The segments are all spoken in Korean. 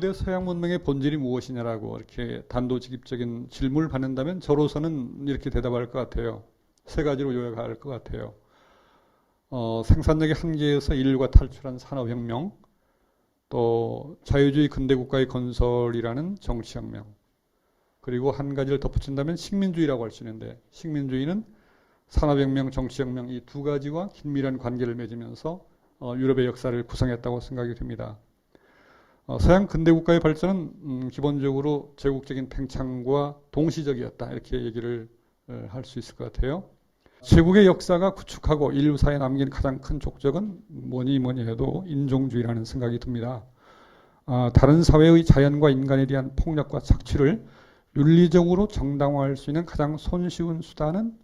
고대 서양 문명의 본질이 무엇이냐라고 이렇게 단도직입적인 질문을 받는다면 저로서는 이렇게 대답할 것 같아요. 세 가지로 요약할 것 같아요. 생산력의 한계에서 인류가 탈출한 산업혁명, 또 자유주의 근대국가의 건설이라는 정치혁명, 그리고 한 가지를 덧붙인다면 식민주의라고 할 수 있는데, 식민주의는 산업혁명, 정치혁명 이 두 가지와 긴밀한 관계를 맺으면서 유럽의 역사를 구성했다고 생각이 됩니다. 서양 근대국가의 발전은 기본적으로 제국적인 팽창과 동시적이었다, 이렇게 얘기를 할 수 있을 것 같아요. 제국의 역사가 구축하고 인류 사회에 남긴 가장 큰 족적은 뭐니 해도 인종주의라는 생각이 듭니다. 다른 사회의 자연과 인간에 대한 폭력과 착취를 윤리적으로 정당화할 수 있는 가장 손쉬운 수단은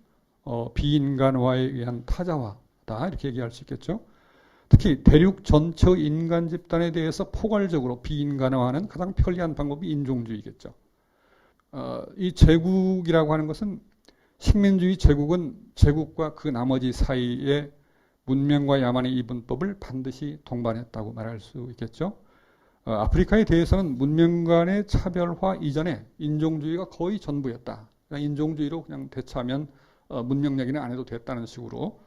비인간화에 의한 타자화다, 이렇게 얘기할 수 있겠죠. 특히 대륙 전체의 인간 집단에 대해서 포괄적으로 비인간화하는 가장 편리한 방법이 인종주의겠죠. 이 제국이라고 하는 것은, 식민주의 제국은 제국과 그 나머지 사이에 문명과 야만의 이분법을 반드시 동반했다고 말할 수 있겠죠. 아프리카에 대해서는 문명 간의 차별화 이전에 인종주의가 거의 전부였다. 그냥 인종주의로 그냥 대처하면 문명 얘기는 안 해도 됐다는 식으로,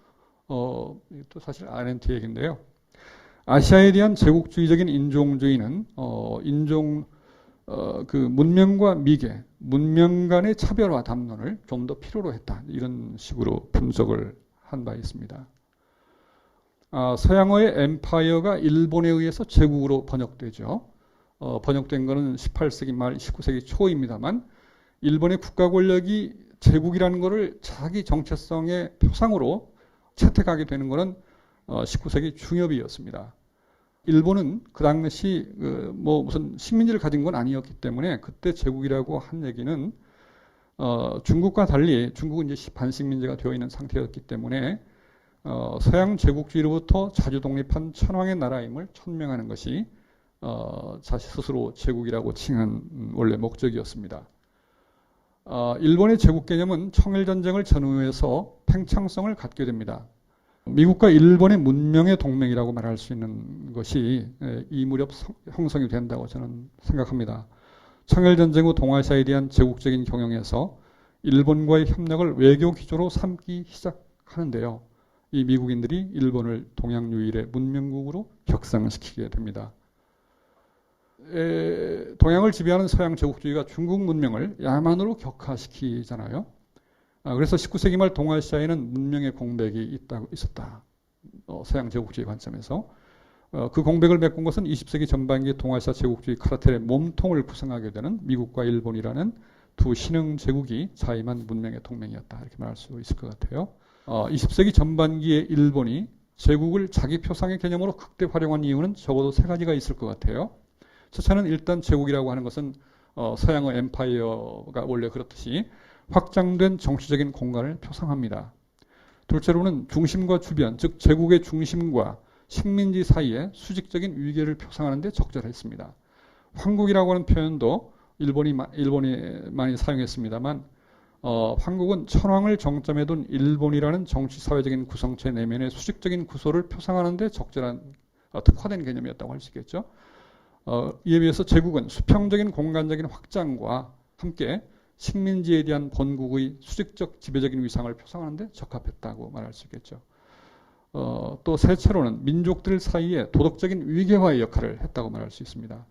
또 사실 아렌트 얘기인데요. 아시아에 대한 제국주의적인 인종주의는 그 문명과 미개, 문명 간의 차별화 담론을 좀 더 필요로 했다, 이런 식으로 분석을 한 바 있습니다. 서양어의 엠파이어가 일본에 의해서 제국으로 번역되죠. 번역된 것은 18세기 말 19세기 초입니다만, 일본의 국가 권력이 제국이라는 것을 자기 정체성의 표상으로 채택하게 되는 것은 19세기 중엽이었습니다. 일본은 그 당시 무슨 식민지를 가진 건 아니었기 때문에 그때 제국이라고 한 얘기는 중국과 달리, 중국은 이제 반식민지가 되어 있는 상태였기 때문에 서양 제국주의로부터 자주 독립한 천황의 나라임을 천명하는 것이 자신 스스로 제국이라고 칭한 원래 목적이었습니다. 일본의 제국 개념은 청일전쟁을 전후해서 팽창성을 갖게 됩니다. 미국과 일본의 문명의 동맹이라고 말할 수 있는 것이 이 무렵 형성이 된다고 저는 생각합니다. 청일전쟁 후 동아시아에 대한 제국적인 경영에서 일본과의 협력을 외교 기조로 삼기 시작하는데요. 이 미국인들이 일본을 동양 유일의 문명국으로 격상시키게 됩니다. 동양을 지배하는 서양 제국주의가 중국 문명을 야만으로 격화시키잖아요. 그래서 19세기 말 동아시아에는 문명의 공백이 있었다. 서양 제국주의 관점에서. 그 공백을 메꾼 것은 20세기 전반기 동아시아 제국주의 카르텔의 몸통을 구성하게 되는 미국과 일본이라는 두 신흥 제국이 자임한 문명의 동맹이었다, 이렇게 말할 수 있을 것 같아요. 20세기 전반기에 일본이 제국을 자기 표상의 개념으로 극대 활용한 이유는 적어도 세 가지가 있을 것 같아요. 첫째는 일단 제국이라고 하는 것은 서양의 엠파이어가 원래 그렇듯이 확장된 정치적인 공간을 표상합니다. 둘째로는 중심과 주변, 즉 제국의 중심과 식민지 사이에 수직적인 위계를 표상하는 데 적절했습니다. 황국이라고 하는 표현도 일본이 많이 사용했습니다만, 황국은 천황을 정점에 둔 일본이라는 정치 사회적인 구성체 내면의 수직적인 구조를 표상하는 데 적절한 특화된 개념이었다고 할 수 있겠죠. 이에 비해서 제국은 수평적인 공간적인 확장과 함께 식민지에 대한 본국의 수직적 지배적인 위상을 표상하는 데 적합했다고 말할 수 있겠죠. 또 셋째로는 민족들 사이에 도덕적인 위계화의 역할을 했다고 말할 수 있습니다.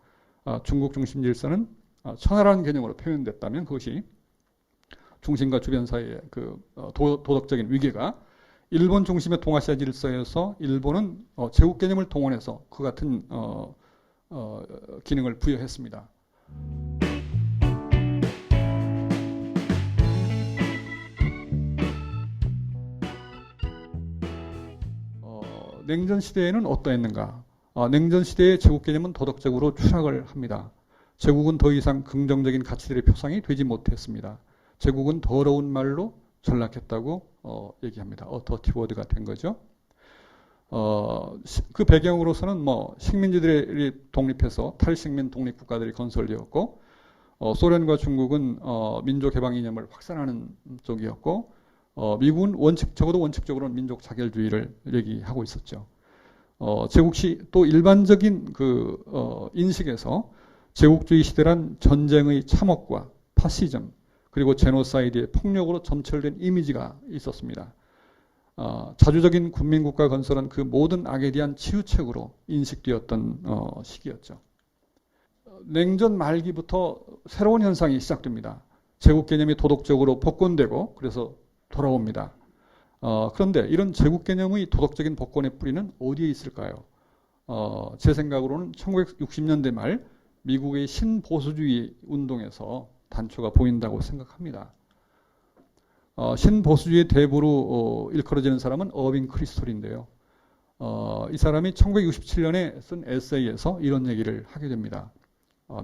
중국 중심 질서는 천하라는 개념으로 표현됐다면 그것이 중심과 주변 사이의 그 도덕적인 위계가 일본 중심의 동아시아 질서에서 일본은 제국 개념을 동원해서 그 같은 기능을 부여했습니다. 냉전 시대에는 어떠했는가? 냉전 시대의 제국 개념은 도덕적으로 추락을 합니다. 제국은 더 이상 긍정적인 가치들의 표상이 되지 못했습니다. 제국은 더러운 말로 전락했다고 얘기합니다. 더티워드가 된 거죠. 그 배경으로서는 식민지들이 독립해서 탈식민 독립국가들이 건설되었고, 소련과 중국은 민족 해방 이념을 확산하는 쪽이었고, 미국은 적어도 원칙적으로는 민족 자결주의를 얘기하고 있었죠. 제국시 또 일반적인 그 인식에서 제국주의 시대란 전쟁의 참혹과 파시즘 그리고 제노사이드의 폭력으로 점철된 이미지가 있었습니다. 자주적인 군민국가 건설은 그 모든 악에 대한 치유책으로 인식되었던 시기였죠. 냉전 말기부터 새로운 현상이 시작됩니다. 제국 개념이 도덕적으로 복권되고 그래서 돌아옵니다. 그런데 이런 제국 개념의 도덕적인 복권의 뿌리는 어디에 있을까요? 제 생각으로는 1960년대 말 미국의 신보수주의 운동에서 단초가 보인다고 생각합니다. 신보수주의 대부로 일컬어지는 사람은 어빙 크리스톨인데요. 이 사람이 1967년에 쓴 에세이에서 이런 얘기를 하게 됩니다.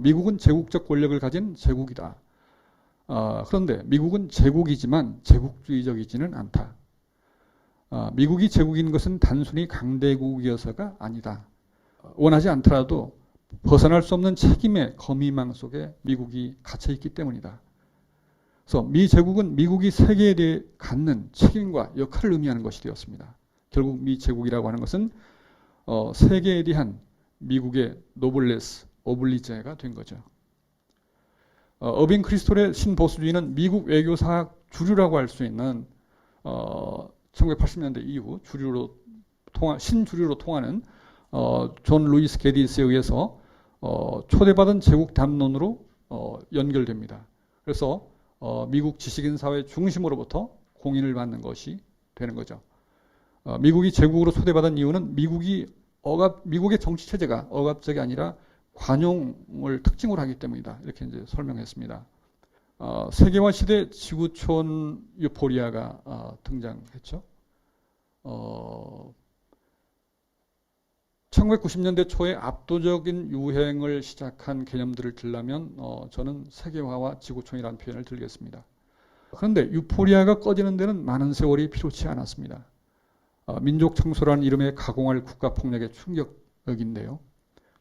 미국은 제국적 권력을 가진 제국이다. 그런데 미국은 제국이지만 제국주의적이지는 않다. 미국이 제국인 것은 단순히 강대국이어서가 아니다. 원하지 않더라도 벗어날 수 없는 책임의 거미망 속에 미국이 갇혀 있기 때문이다. 그래서 미 제국은 미국이 세계에 대해 갖는 책임과 역할을 의미하는 것이 되었습니다. 결국 미 제국이라고 하는 것은 세계에 대한 미국의 노블레스, 오블리제가 된 거죠. 어빙 크리스톨의 신보수주의는 미국 외교사학 주류라고 할 수 있는 1980년대 이후 신주류로 통하는 존 루이스 게디스에 의해서 초대받은 제국 담론으로 연결됩니다. 그래서 미국 지식인 사회 중심으로부터 공인을 받는 것이 되는 거죠. 미국이 제국으로 초대받은 이유는 미국의 정치 체제가 억압적이 아니라 관용을 특징으로 하기 때문이다. 이렇게 이제 설명했습니다. 세계화 시대 지구촌 유포리아가 등장했죠. 1990년대 초에 압도적인 유행을 시작한 개념들을 들려면 저는 세계화와 지구촌이라는 표현을 들겠습니다. 그런데 유포리아가 꺼지는 데는 많은 세월이 필요치 않았습니다. 민족 청소라는 이름의 가공할 국가 폭력의 충격인데요.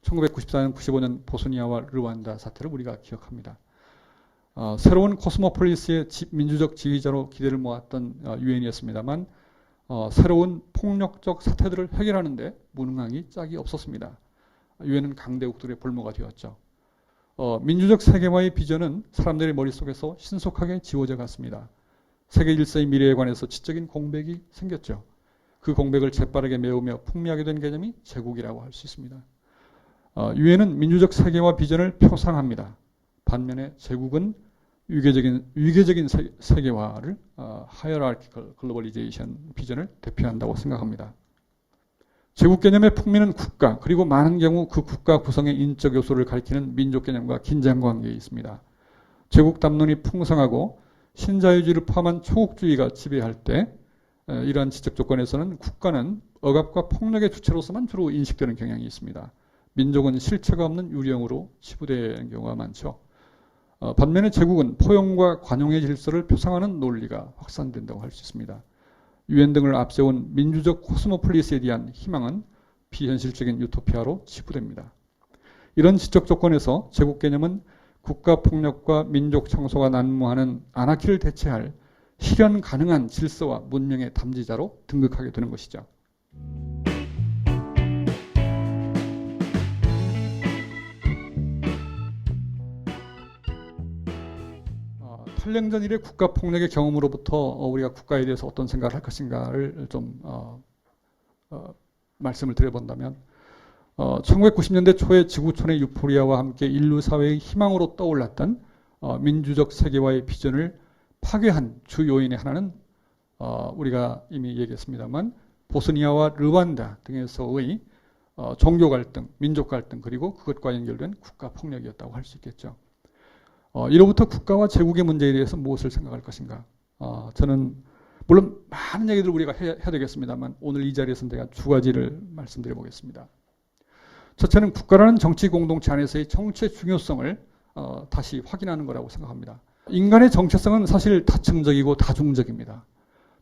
1994년, 95년 보스니아와 르완다 사태를 우리가 기억합니다. 새로운 코스모폴리스의 민주적 지휘자로 기대를 모았던 유엔이었습니다만 새로운 폭력적 사태들을 해결하는데 무능함이 짝이 없었습니다. 유엔은 강대국들의 볼모가 되었죠. 민주적 세계화의 비전은 사람들의 머릿속에서 신속하게 지워져 갔습니다. 세계 질서의 미래에 관해서 지적인 공백이 생겼죠. 그 공백을 재빠르게 메우며 풍미하게 된 개념이 제국이라고 할 수 있습니다. 유엔은 민주적 세계화 비전을 표상합니다. 반면에 제국은 위계적인 세계화를 hierarchical globalization 비전을 대표한다고 생각합니다. 제국 개념의 풍미는 국가 그리고 많은 경우 그 국가 구성의 인적 요소를 가리키는 민족 개념과 긴장 관계에 있습니다. 제국 담론이 풍성하고 신자유주의를 포함한 초국주의가 지배할 때 이러한 지적 조건에서는 국가는 억압과 폭력의 주체로서만 주로 인식되는 경향이 있습니다. 민족은 실체가 없는 유령으로 치부되는 경우가 많죠. 반면에 제국은 포용과 관용의 질서를 표상하는 논리가 확산된다고 할 수 있습니다. 유엔 등을 앞세운 민주적 코스모폴리스에 대한 희망은 비현실적인 유토피아로 치부됩니다. 이런 지적 조건에서 제국 개념은 국가 폭력과 민족 청소가 난무하는 아나키를 대체할 실현 가능한 질서와 문명의 담지자로 등극하게 되는 것이죠. 탈냉전 이래 국가 폭력의 경험으로부터 우리가 국가에 대해서 어떤 생각을 할 것인가를 좀 말씀을 드려본다면 1990년대 초에 지구촌의 유포리아와 함께 인류 사회의 희망으로 떠올랐던 민주적 세계화의 비전을 파괴한 주 요인의 하나는 우리가 이미 얘기했습니다만 보스니아와 르완다 등에서의 종교 갈등, 민족 갈등 그리고 그것과 연결된 국가 폭력이었다고 할 수 있겠죠. 이로부터 국가와 제국의 문제에 대해서 무엇을 생각할 것인가? 저는 물론 많은 얘기들 우리가 해야 되겠습니다만 오늘 이 자리에서 제가 두 가지를 말씀드려 보겠습니다. 첫째는 국가라는 정치 공동체 안에서의 정치의 중요성을 다시 확인하는 거라고 생각합니다. 인간의 정체성은 사실 다층적이고 다중적입니다.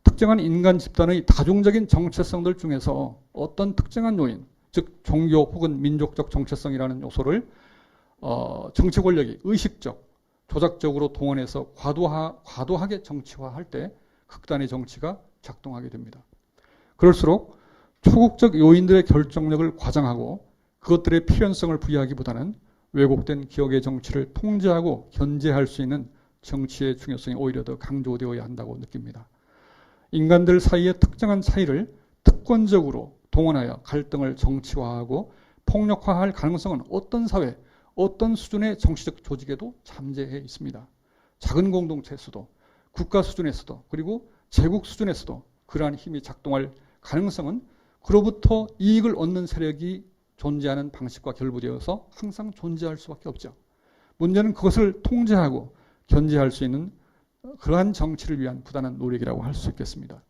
특정한 인간 집단의 다중적인 정체성들 중에서 어떤 특정한 요인, 즉 종교 혹은 민족적 정체성이라는 요소를 정치 권력이 의식적, 조작적으로 동원해서 과도하게 정치화할 때 극단의 정치가 작동하게 됩니다. 그럴수록 초국적 요인들의 결정력을 과장하고 그것들의 필연성을 부여하기보다는 왜곡된 기억의 정치를 통제하고 견제할 수 있는 정치의 중요성이 오히려 더 강조되어야 한다고 느낍니다. 인간들 사이의 특정한 차이를 특권적으로 동원하여 갈등을 정치화하고 폭력화할 가능성은 어떤 사회, 어떤 수준의 정치적 조직에도 잠재해 있습니다. 작은 공동체에서도, 국가 수준에서도, 그리고 제국 수준에서도 그러한 힘이 작동할 가능성은 그로부터 이익을 얻는 세력이 존재하는 방식과 결부되어서 항상 존재할 수밖에 없죠. 문제는 그것을 통제하고 견제할 수 있는 그러한 정치를 위한 부단한 노력이라고 할 수 있겠습니다.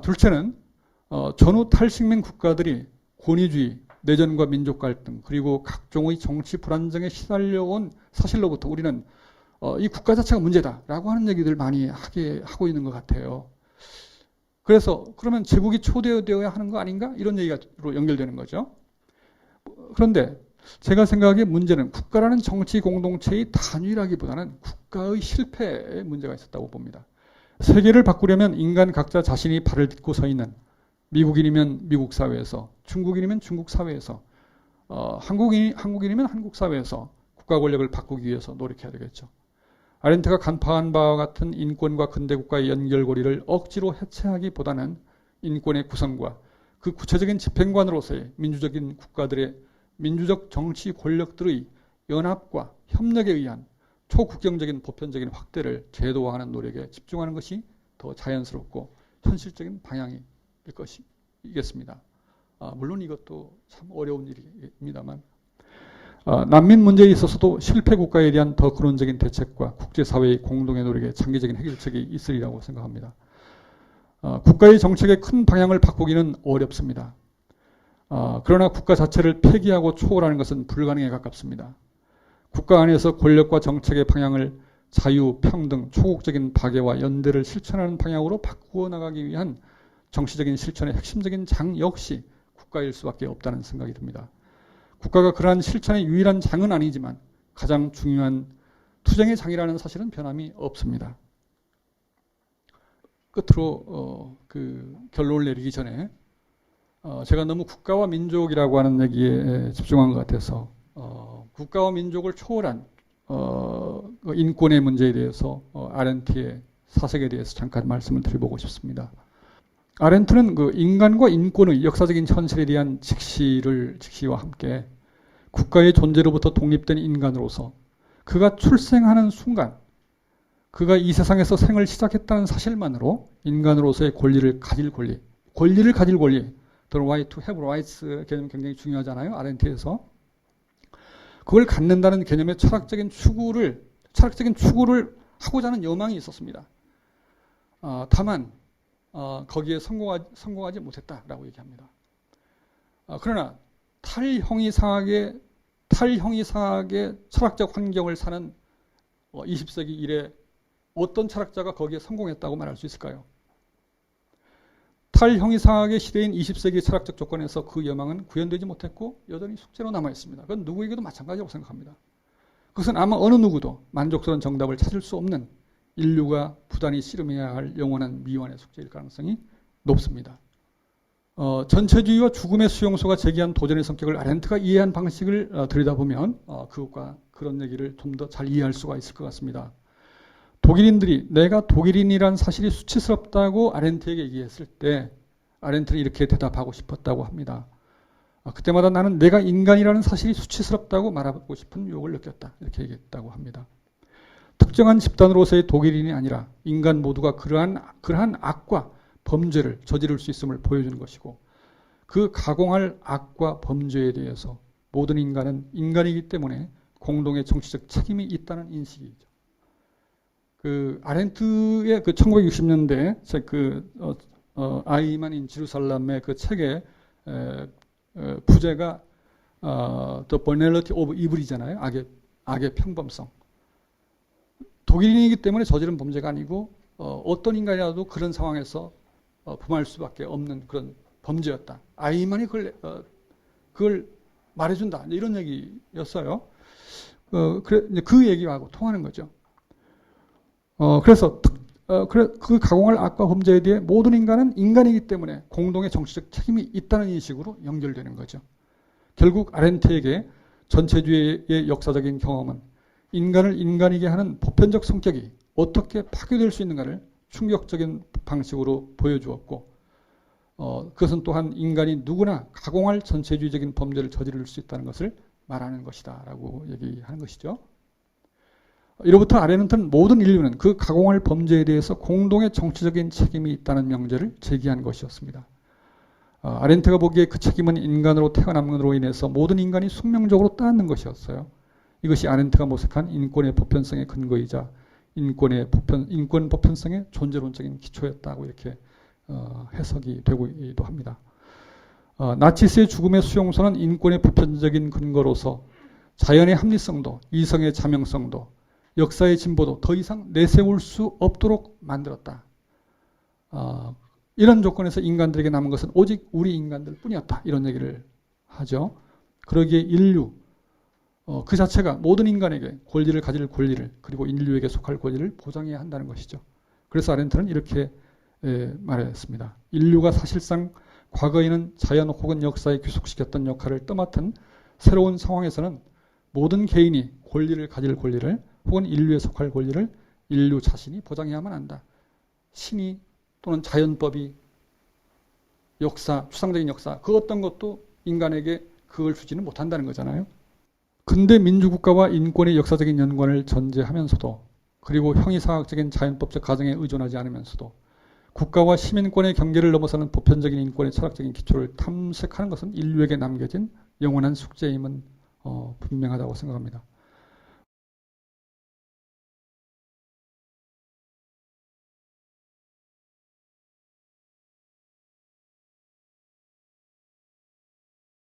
둘째는 전후 탈식민 국가들이 권위주의, 내전과 민족 갈등, 그리고 각종의 정치 불안정에 시달려온 사실로부터 우리는 이 국가 자체가 문제다라고 하는 얘기들 많이 하고 있는 것 같아요. 그래서 그러면 제국이 초대되어야 하는 거 아닌가? 이런 얘기로 연결되는 거죠. 그런데 제가 생각하기에 문제는 국가라는 정치 공동체의 단위라기보다는 국가의 실패에 문제가 있었다고 봅니다. 세계를 바꾸려면 인간 각자 자신이 발을 딛고 서 있는, 미국인이면 미국 사회에서, 중국인이면 중국 사회에서, 한국인이면 한국 사회에서 국가 권력을 바꾸기 위해서 노력해야 되겠죠. 아렌트가 간파한 바와 같은 인권과 근대국가의 연결고리를 억지로 해체하기보다는 인권의 구성과 그 구체적인 집행관으로서의 민주적인 국가들의 민주적 정치 권력들의 연합과 협력에 의한 초국경적인 보편적인 확대를 제도화하는 노력에 집중하는 것이 더 자연스럽고 현실적인 방향일 것이겠습니다. 물론 이것도 참 어려운 일입니다만 난민 문제에 있어서도 실패 국가에 대한 더 근원적인 대책과 국제사회의 공동의 노력에 장기적인 해결책이 있으리라고 생각합니다. 국가의 정책의 큰 방향을 바꾸기는 어렵습니다. 그러나 국가 자체를 폐기하고 초월하는 것은 불가능에 가깝습니다. 국가 안에서 권력과 정책의 방향을 자유, 평등, 초국적인 박애와 연대를 실천하는 방향으로 바꾸어 나가기 위한 정치적인 실천의 핵심적인 장 역시 국가일 수밖에 없다는 생각이 듭니다. 국가가 그러한 실천의 유일한 장은 아니지만 가장 중요한 투쟁의 장이라는 사실은 변함이 없습니다. 끝으로 그 결론을 내리기 전에 제가 너무 국가와 민족이라고 하는 얘기에 집중한 것 같아서 국가와 민족을 초월한 인권의 문제에 대해서 아렌트의 사색에 대해서 잠깐 말씀을 드려보고 싶습니다. 아렌트는 그 인간과 인권의 역사적인 현실에 대한 직시와 함께 국가의 존재로부터 독립된 인간으로서 그가 출생하는 순간 그가 이 세상에서 생을 시작했다는 사실만으로 인간으로서의 권리를 가질 권리, the right to have rights 개념 굉장히 중요하잖아요. 아렌트에서. 그걸 갖는다는 개념의 철학적인 추구를 하고자 하는 여망이 있었습니다. 다만 거기에 성공하지 못했다라고 얘기합니다. 그러나 탈형이상하게 철학적 환경을 사는 20세기 이래 어떤 철학자가 거기에 성공했다고 말할 수 있을까요? 탈형이상하게 시대인 20세기 철학적 조건에서 그 여망은 구현되지 못했고 여전히 숙제로 남아있습니다. 그건 누구에게도 마찬가지라고 생각합니다. 그것은 아마 어느 누구도 만족스러운 정답을 찾을 수 없는 인류가 부단히 씨름해야 할 영원한 미완의 숙제일 가능성이 높습니다. 전체주의와 죽음의 수용소가 제기한 도전의 성격을 아렌트가 이해한 방식을 들여다보면 그것과 그런 얘기를 좀 더 잘 이해할 수가 있을 것 같습니다. 독일인들이 내가 독일인이란 사실이 수치스럽다고 아렌트에게 얘기했을 때 아렌트는 이렇게 대답하고 싶었다고 합니다. 그때마다 나는 내가 인간이라는 사실이 수치스럽다고 말하고 싶은 유혹을 느꼈다. 이렇게 얘기했다고 합니다. 특정한 집단으로서의 독일인이 아니라 인간 모두가 그러한 악과 범죄를 저지를 수 있음을 보여주는 것이고 그 가공할 악과 범죄에 대해서 모든 인간은 인간이기 때문에 공동의 정치적 책임이 있다는 인식이죠. 그 아렌트의 그 1960년대 아이만 인 지루살렘의 그 책의 부제가 The Banality of Evil이잖아요. 악의 평범성. 독일인이기 때문에 저지른 범죄가 아니고 어떤 인간이라도 그런 상황에서 범할 수밖에 없는 그런 범죄였다. 아이만이 그걸 말해준다. 이런 얘기였어요. 그 얘기하고 통하는 거죠. 그래서 그 가공할 악과 범죄에 대해 모든 인간은 인간이기 때문에 공동의 정치적 책임이 있다는 인식으로 연결되는 거죠. 결국 아렌트에게 전체주의의 역사적인 경험은 인간을 인간이게 하는 보편적 성격이 어떻게 파괴될 수 있는가를 충격적인 방식으로 보여주었고, 그것은 또한 인간이 누구나 가공할 전체주의적인 범죄를 저지를 수 있다는 것을 말하는 것이다 라고 얘기하는 것이죠. 이로부터 아렌트는 모든 인류는 그 가공할 범죄에 대해서 공동의 정치적인 책임이 있다는 명제를 제기한 것이었습니다. 아렌트가 보기에 그 책임은 인간으로 태어남으로 인해서 모든 인간이 숙명적으로 따르는 것이었어요. 이것이 아렌트가 모색한 인권의 보편성의 근거이자 인권 보편성의 존재론적인 기초였다고 이렇게 해석이 되고도 합니다. 나치스의 죽음의 수용소는 인권의 보편적인 근거로서 자연의 합리성도 이성의 자명성도 역사의 진보도 더 이상 내세울 수 없도록 만들었다. 이런 조건에서 인간들에게 남은 것은 오직 우리 인간들 뿐이었다. 이런 얘기를 하죠. 그러기에 인류, 그 자체가 모든 인간에게 권리를 가질 권리를 그리고 인류에게 속할 권리를 보장해야 한다는 것이죠. 그래서 아렌트는 이렇게 말했습니다. 인류가 사실상 과거에는 자연 혹은 역사에 귀속시켰던 역할을 떠맡은 새로운 상황에서는 모든 개인이 권리를 가질 권리를 혹은 인류에 속할 권리를 인류 자신이 보장해야만 한다. 신이 또는 자연법이 역사, 추상적인 역사, 그 어떤 것도 인간에게 그걸 주지는 못한다는 거잖아요. 근대 민주국가와 인권의 역사적인 연관을 전제하면서도 그리고 형이상학적인 자연법적 가정에 의존하지 않으면서도 국가와 시민권의 경계를 넘어서는 보편적인 인권의 철학적인 기초를 탐색하는 것은 인류에게 남겨진 영원한 숙제임은 분명하다고 생각합니다.